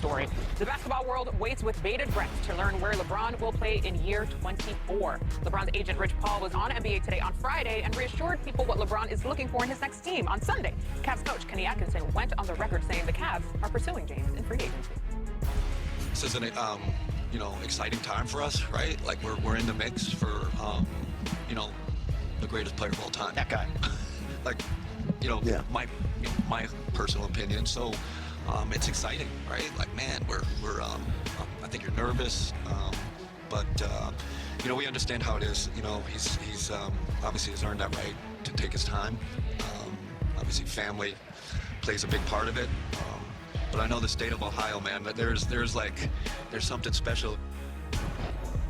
story. The basketball world waits with bated breath to learn where LeBron will play in year 24. LeBron's agent, Rich Paul, was on NBA Today on Friday and reassured people what LeBron is looking for in his next team. On Sunday, Cavs coach Kenny Atkinson went on the record saying the Cavs are pursuing James in free agency. This is an exciting time for us, right? Like we're in the mix for the greatest player of all time. That guy. My personal opinion. So it's exciting, right? Like, man, we're I think you're nervous, but we understand how it is. He's obviously has earned that right to take his time. Obviously, family plays a big part of it. But I know the state of Ohio, man, that there's something special.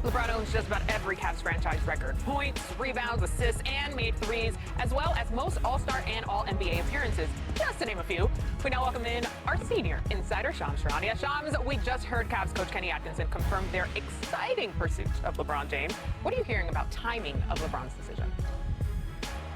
LeBron owns just about every Cavs franchise record. Points, rebounds, assists, and made threes, as well as most All-Star and All-NBA appearances, just to name a few. We now welcome in our senior insider, Shams Charania. Shams, we just heard Cavs coach Kenny Atkinson confirm their exciting pursuit of LeBron James. What are you hearing about timing of LeBron's decision?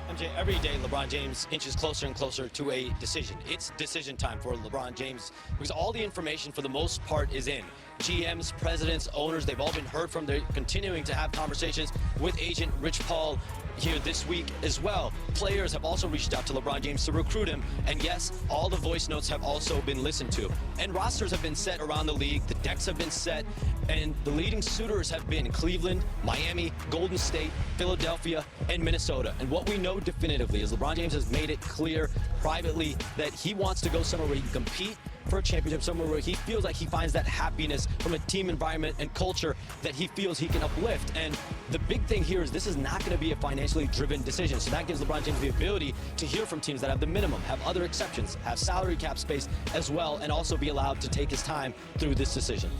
MJ, every day LeBron James inches closer and closer to a decision. It's decision time for LeBron James because all the information for the most part is in. GMs, presidents, owners, they've all been heard from. They're continuing to have conversations with agent Rich Paul here this week as well. Players have also reached out to LeBron James to recruit him. And yes, all the voice notes have also been listened to. And rosters have been set around the league. The decks have been set. And the leading suitors have been Cleveland, Miami, Golden State, Philadelphia, and Minnesota. And what we know definitively is LeBron James has made it clear privately that he wants to go somewhere where he can compete for a championship, somewhere where he feels like he finds that happiness from a team environment and culture that he feels he can uplift. And the big thing here is this is not going to be a financially driven decision. So that gives LeBron James the ability to hear from teams that have the minimum, have other exceptions, have salary cap space as well, and also be allowed to take his time through this decision.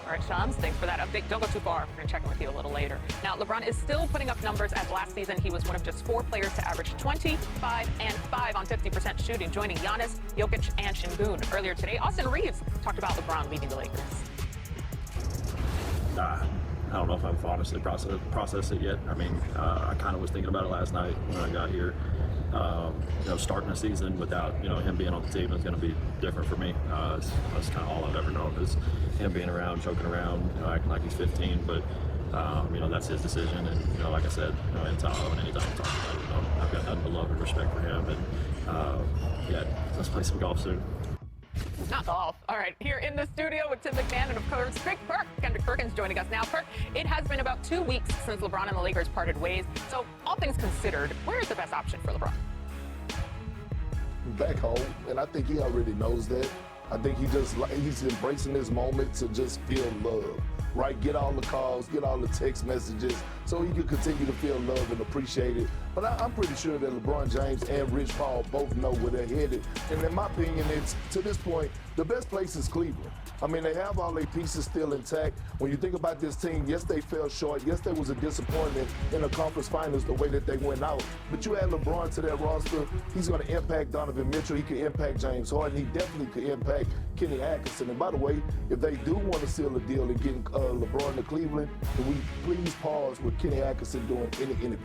All right, Shams, thanks for that update. Don't go too far. We're going to check in with you a little later. Now, LeBron is still putting up numbers as last season he was one of just 4 players to average 25 and 5 on 50% shooting, joining Giannis, Jokic, and Şengün. Earlier today, Austin Reeves talked about LeBron leaving the Lakers. I don't know if I've honestly processed it yet. I mean, I kind of was thinking about it last night when I got here. Starting a season without, him being on the team is going to be different for me. That's kind of all I've ever known is him being around, joking around, acting like he's 15. But, that's his decision. And, like I said, anytime I'm talking about it, I've got nothing but love and respect for him. And, let's play some golf soon. Not golf. All right, here in the studio with Tim McMahon and, of course, Big Perk. Kendrick Perkins joining us now. Perk, it has been about 2 weeks since LeBron and the Lakers parted ways. So, all things considered, where is the best option for LeBron? Back home, and I think he already knows that. I think he's embracing this moment to just feel love, right? Get all the calls, get all the text messages, so he can continue to feel love and appreciate it. But I'm pretty sure that LeBron James and Rich Paul both know where they're headed. And in my opinion, it's, to this point, the best place is Cleveland. I mean, they have all their pieces still intact. When you think about this team, yes, they fell short. Yes, there was a disappointment in the conference finals the way that they went out. But you add LeBron to that roster, he's going to impact Donovan Mitchell. He can impact James Harden. He definitely could impact Kenny Atkinson. And by the way, if they do want to seal a deal and get LeBron to Cleveland, can we please pause with Kenny Atkinson doing any interviews?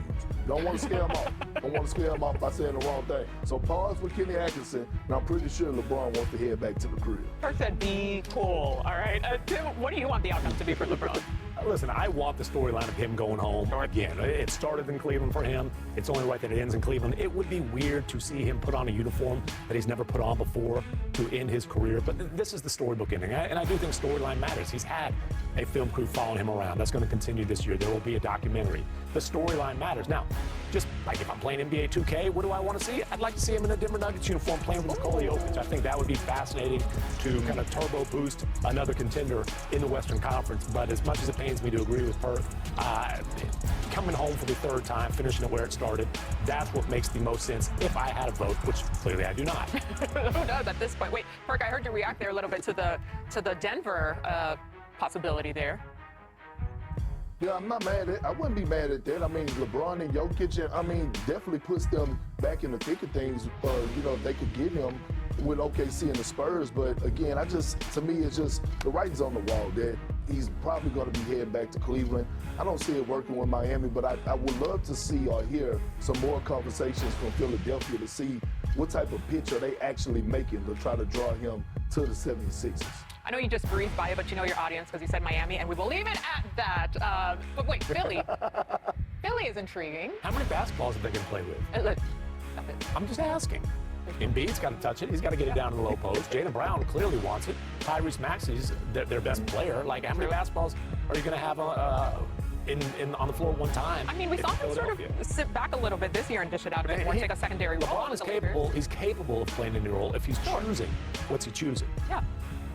Don't want to scare him off. Don't want to scare him off by saying the wrong thing. So pause with Kenny Atkinson, and I'm pretty sure LeBron wants to head back to the crib. Perk said, be cool. All right. Tim, what do you want the outcome to be for LeBron? Listen, I want the storyline of him going home again. It started in Cleveland for him. It's only right that it ends in Cleveland. It would be weird to see him put on a uniform that he's never put on before to end his career. But this is the storybook ending. And I do think storyline matters. He's had a film crew following him around. That's going to continue this year. There will be a documentary. The storyline matters. Now, just like if I'm playing NBA 2K, what do I want to see? I'd like to see him in a Denver Nuggets uniform playing with Nikola Jokic. I think that would be fascinating to kind of turbo boost another contender in the Western Conference. But as much as it pains me to agree with Perk, coming home for the 3rd time, finishing it where it started, that's what makes the most sense if I had a vote, which clearly I do not. Who knows at this point? Wait, Perk, I heard you react there a little bit to the Denver possibility there. Yeah, I'm not mad at. I wouldn't be mad at that. I mean, LeBron and Jokic, definitely puts them back in the thick of things. If they could get him with OKC and the Spurs. But again, to me, it's just the writing's on the wall that he's probably going to be heading back to Cleveland. I don't see it working with Miami, but I would love to see or hear some more conversations from Philadelphia to see what type of pitch are they actually making to try to draw him to the 76ers. I know you just breezed by it, but you know your audience because you said Miami, and we will leave it at that. But wait, Philly. Philly is intriguing. How many basketballs are they going to play with? Stop it. I'm just asking. Embiid's got to touch it. He's got to get it down to the low post. Jayden Brown clearly wants it. Tyrese Maxey's their best player. Like, how many basketballs are you going to have on the floor one time? I mean, we saw him sort of sit back a little bit this year and dish it out a bit more, take a secondary role. LeBron is capable. He's capable of playing any role if he's choosing. What's he choosing? Yeah.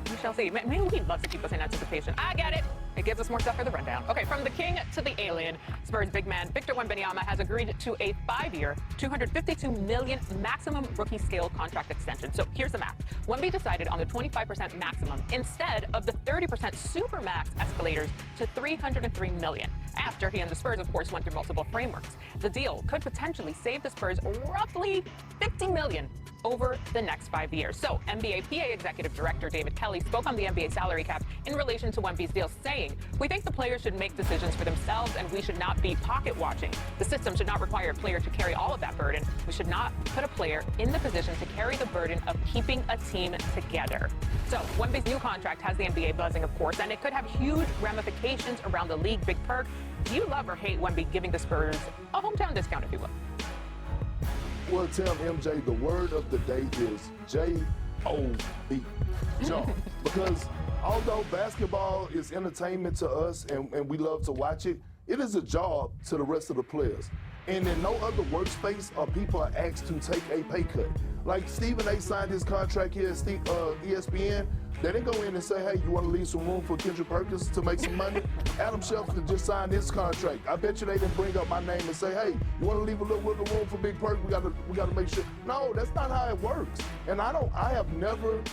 We shall see. Maybe he loves to keep us in anticipation. I get it. It gives us more stuff for the rundown. Okay, from the king to the alien, Spurs big man Victor Wembanyama has agreed to a 5-year, $252 million maximum rookie scale contract extension. So here's the math. Wemby decided on the 25% maximum instead of the 30% super max escalators to $303 million. After he and the Spurs, of course, went through multiple frameworks. The deal could potentially save the Spurs roughly $50 million over the next 5 years. So NBA PA Executive Director David Kelly spoke on the NBA salary cap in relation to Wemby's deal, saying, "We think the players should make decisions for themselves and we should not be pocket watching. The system should not require a player to carry all of that burden. We should not put a player in the position to carry the burden of keeping a team together." So Wemby's new contract has the NBA buzzing, of course, and it could have huge ramifications around the league. Big perk. Do you love or hate Wemby giving the Spurs a hometown discount, if you will? Well, Tim, MJ, the word of the day is J-O-B, job. Because although basketball is entertainment to us and we love to watch it, it is a job to the rest of the players. And in no other workspace are people asked to take a pay cut. Like Stephen A. signed his contract here at ESPN. They didn't go in and say, hey, you want to leave some room for Kendrick Perkins to make some money? Adam Schefter just signed his contract. I bet you they didn't bring up my name and say, hey, you want to leave a little wiggle room for Big Perk? We got to make sure. No, that's not how it works. And I have never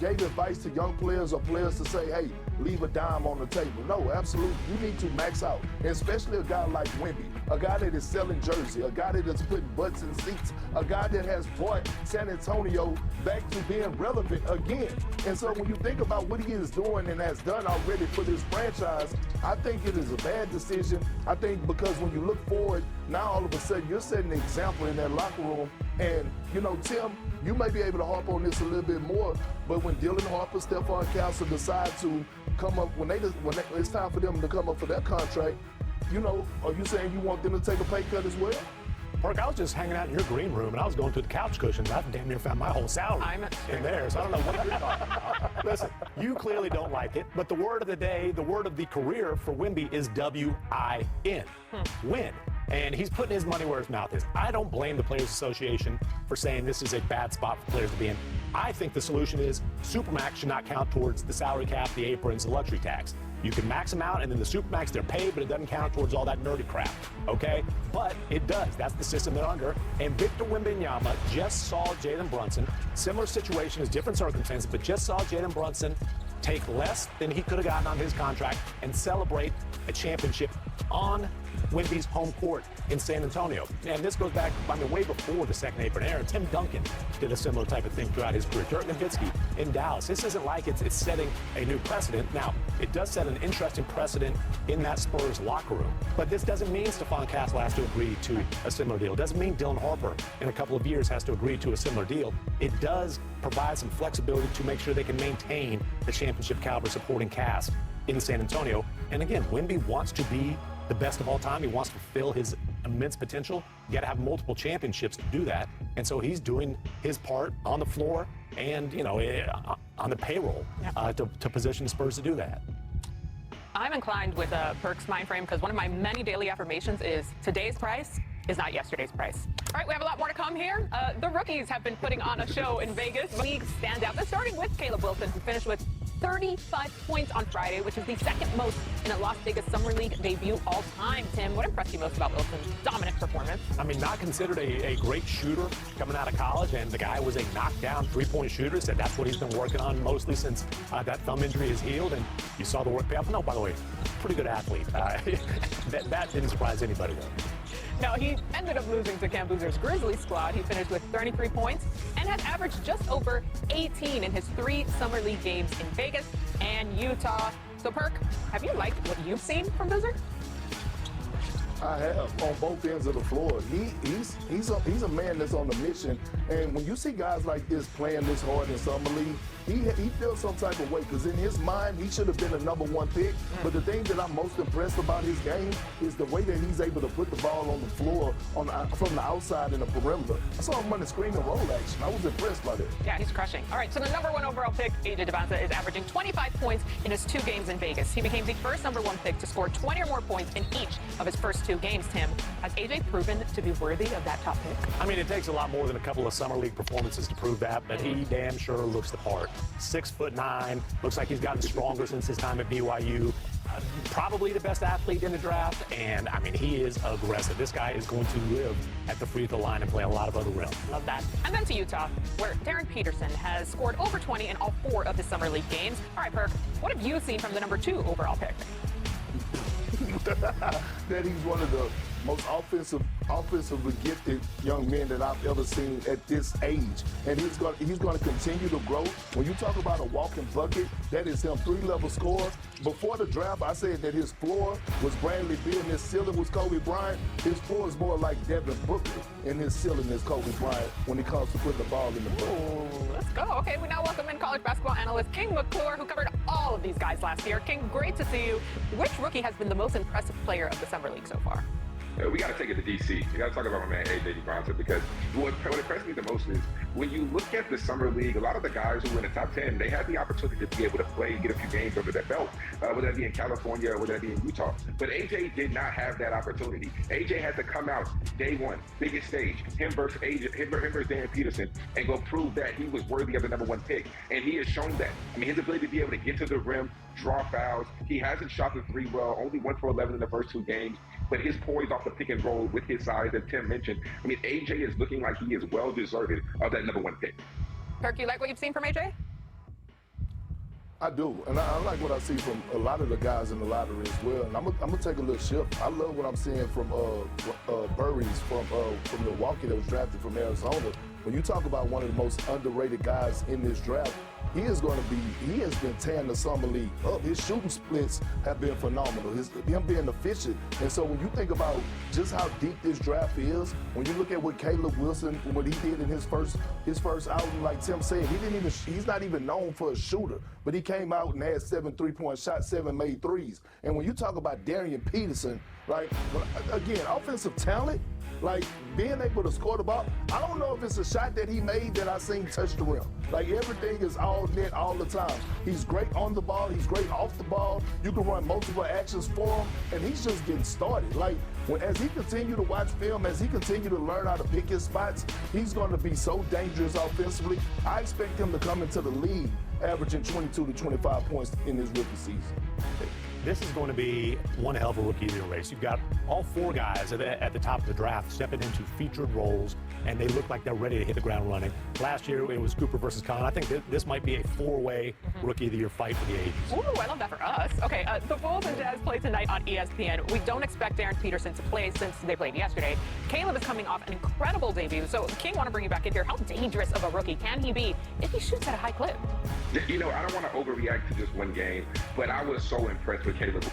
gave advice to young players or players to say, hey, leave a dime on the table. No, absolutely. You need to max out, and especially a guy like Wemby, a guy that is selling jersey, a guy that is putting butts in seats, a guy that has brought San Antonio back to being relevant again. And so when you think about what he is doing and has done already for this franchise, I think it is a bad decision. I think because when you look forward, now all of a sudden you're setting an example in that locker room. And, you know, Tim, you may be able to harp on this a little bit more, but when Dylan Harper, Stephon Castle decide to come up, when it's time for them to come up for that contract, you know, are you saying you want them to take a pay cut as well? Perk, I was just hanging out in your green room and I was going through the couch cushions. I damn near found my whole salary in there, so I don't know what you're talking about. Listen, you clearly don't like it, but the word of the day, the word of the career for Wemby is W-I-N. Win. And he's putting his money where his mouth is. I don't blame the Players Association for saying this is a bad spot for players to be in. I think the solution is Supermax should not count towards the salary cap, the aprons, the luxury tax. You can max them out, and then the Supermax, they're paid, but it doesn't count towards all that nerdy crap, okay? But it does. That's the system they're under. And Victor Wembanyama just saw Jalen Brunson, similar situation, different circumstances, but just saw Jalen Brunson take less than he could have gotten on his contract and celebrate a championship on Wemby's home court in San Antonio. And this goes back, I mean, way before the second apron era. Tim Duncan did a similar type of thing throughout his career. Dirk Nowitzki in Dallas. This isn't like it's setting a new precedent. Now, it does set an interesting precedent in that Spurs locker room. But this doesn't mean Stephon Castle has to agree to a similar deal. It doesn't mean Dylan Harper in a couple of years has to agree to a similar deal. It does provide some flexibility to make sure they can maintain the championship caliber supporting cast in San Antonio. And again, Wemby wants to be the best of all time. He wants to fulfill his immense potential. You got to have multiple championships to do that. And so he's doing his part on the floor and, you know, on the payroll to position the Spurs to do that. I'm inclined with Perk's mind frame because one of my many daily affirmations is today's price is not yesterday's price. All right, we have a lot more to come here. The rookies have been putting on a show in Vegas. League standout. They're starting with Caleb Wilson, who finished with 35 points on Friday, which is the second most in a Las Vegas Summer League debut all time. Tim, what impressed you most about Wilson's dominant performance? I mean, not considered a great shooter coming out of college, and the guy was a knockdown three-point shooter. Said that's what he's been working on mostly since that thumb injury is healed, and you saw the work pay off. No, by the way, pretty good athlete. That didn't surprise anybody, though. No, he ended up losing to Cam Boozer's Grizzlies squad. He finished with 33 points and has averaged just over 18 in his 3 Summer League games in Vegas and Utah. So, Perk, have you liked what you've seen from Boozer? I have on both ends of the floor. He's a man that's on a mission, and when you see guys like this playing this hard in summer league, he feels some type of way because in his mind he should have been a #1 pick. But the thing that I'm most impressed about his game is the way that he's able to put the ball on the floor from the outside in the perimeter. I saw him running screen and roll action. I was impressed by that. Yeah, he's crushing. All right, so the #1 overall pick, Dybantsa, is averaging 25 points in his 2 games in Vegas. He became the first #1 pick to score 20 or more points in each of his first 2 games. Tim, has AJ proven to be worthy of that top pick? I mean, it takes a lot more than a couple of summer league performances to prove that, but he damn sure looks the part. 6'9", looks like he's gotten stronger since his time at BYU. Probably the best athlete in the draft, and I mean, he is aggressive. This guy is going to live at the free throw line and play a lot of other rims. Love that. And then to Utah, where Darren Peterson has scored over 20 in all 4 of his summer league games. All right, Perk, what have you seen from the #2 overall pick? That he's one of the most offensively gifted young men that I've ever seen at this age, and he's going to continue to grow. When you talk about a walking bucket, that is him, 3-level scorer. Before the draft, I said that his floor was Bradley Beal and his ceiling was Kobe Bryant. His floor is more like Devin Booker, and his ceiling is Kobe Bryant when it comes to putting the ball in the bucket. Ooh, let's go. Okay, we now welcome in college basketball analyst King McClure, who covered all of these guys last year. King, great to see you. Which rookie has been the most impressive player of the summer league so far? We got to take it to D.C. We got to talk about my man AJ Dybantsa, because what impressed me the most is when you look at the summer league, a lot of the guys who were in the top 10, they had the opportunity to be able to play and get a few games under their belt, whether that be in California or whether that be in Utah. But AJ did not have that opportunity. AJ had to come out day one, biggest stage, him versus Darren Peterson, and go prove that he was worthy of the #1 pick. And he has shown that. I mean, his ability to be able to get to the rim, draw fouls. He hasn't shot the 3 well, only 1 for 11 in the first 2 games. But his poise off the pick and roll with his size, as Tim mentioned, I mean, AJ is looking like he is well deserved of that #1 pick. Perk, you like what you've seen from AJ? I do, and I like what I see from a lot of the guys in the lottery as well. And I'm gonna take a little shift. I love what I'm seeing from Burries from Milwaukee that was drafted from Arizona. When you talk about one of the most underrated guys in this draft, he has been tearing the summer league up. His shooting splits have been phenomenal. Him being efficient. And so when you think about just how deep this draft is, when you look at what Caleb Wilson, what he did in his first outing, like Tim said, he's not even known for a shooter, but he came out and had 7 3-point shots, 7 made threes. And when you talk about Darren Peterson, like, again, offensive talent, like being able to score the ball. I don't know if it's a shot that he made that I seen touch the rim. Like everything is all net all the time. He's great on the ball. He's great off the ball. You can run multiple actions for him, and he's just getting started. Like as he continue to watch film, as he continue to learn how to pick his spots, he's going to be so dangerous offensively. I expect him to come into the league averaging 22 to 25 points in his rookie season. This is going to be one hell of a rookie of the year race. You've got all 4 guys at the top of the draft stepping into featured roles, and they look like they're ready to hit the ground running. Last year, it was Cooper versus Khan. I think this might be a 4-way rookie of the year fight for the ages. Ooh, I love that for us. Okay, the Bulls and Jazz play tonight on ESPN. We don't expect Darren Peterson to play since they played yesterday. Caleb is coming off an incredible debut. So, King, want to bring you back in here. How dangerous of a rookie can he be if he shoots at a high clip? You know, I don't want to overreact to just one game, but I was so impressed with Caleb.